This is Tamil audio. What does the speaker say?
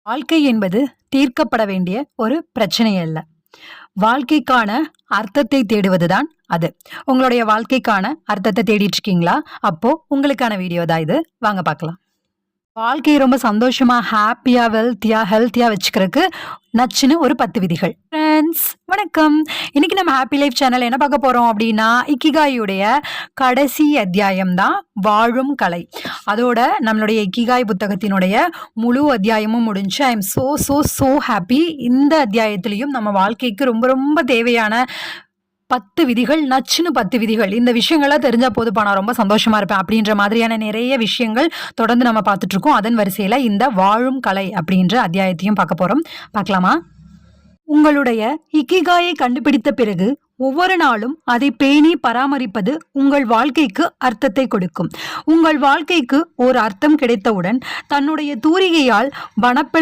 வாழ்க்கை என்பது தீர்க்கப்பட வேண்டிய ஒரு பிரச்சனை அல்ல. வாழ்க்கைக்கான அர்த்தத்தை தேடுவதுதான் அது. உங்களுடைய வாழ்க்கைக்கான அர்த்தத்த தேடிட்டு இருக்கீங்களா? அப்போ உங்களுக்கான வீடியோ தான் இது. வாங்க பார்க்கலாம். வாழ்க்கைய ரொம்ப சந்தோஷமா, ஹேப்பியா, ஹெல்த்தியா வச்சுக்கிறதுக்கு நச்சுன்னு ஒரு 10 விதிகள். ஃப்ரெண்ட்ஸ் வணக்கம். இன்னைக்கு நம்ம ஹாப்பி லைஃப் சேனல் என்ன பார்க்க போறோம் அப்படின்னா, இக்கிகாயுடைய கடைசி அத்தியாயம் தான் வாழும் கலை. அதோட நம்மளுடைய இக்கிகாய் புத்தகத்தினுடைய முழு அத்தியாயமும் முடிஞ்சு. I am so happy. இந்த அத்தியாயத்திலையும் நம்ம வாழ்க்கைக்கு ரொம்ப ரொம்ப தேவையான 10 விதிகள், நச்சுன்னு 10 விதிகள். இந்த விஷயங்கள்லாம் தெரிஞ்சா போதுப்பா, நான் ரொம்ப சந்தோஷமா இருப்பேன் அப்படின்ற மாதிரியான நிறைய விஷயங்கள் தொடர்ந்து நம்ம பார்த்துட்டு இருக்கோம். அதன் வரிசையில இந்த வாழும் கலை அப்படின்ற அத்தியாயத்தையும் பார்க்க போறோம். பார்க்கலாமா? உங்களுடைய இக்கிகாயை கண்டுபிடித்த பிறகு ஒவ்வொரு நாளும் அதை பேணி பராமரிப்பது உங்கள் வாழ்க்கைக்கு அர்த்தத்தை கொடுக்கும். உங்கள் வாழ்க்கைக்கு ஒரு அர்த்தம் கிடைத்தவுடன் தன்னுடைய தூரிகையால் வனப்பெழு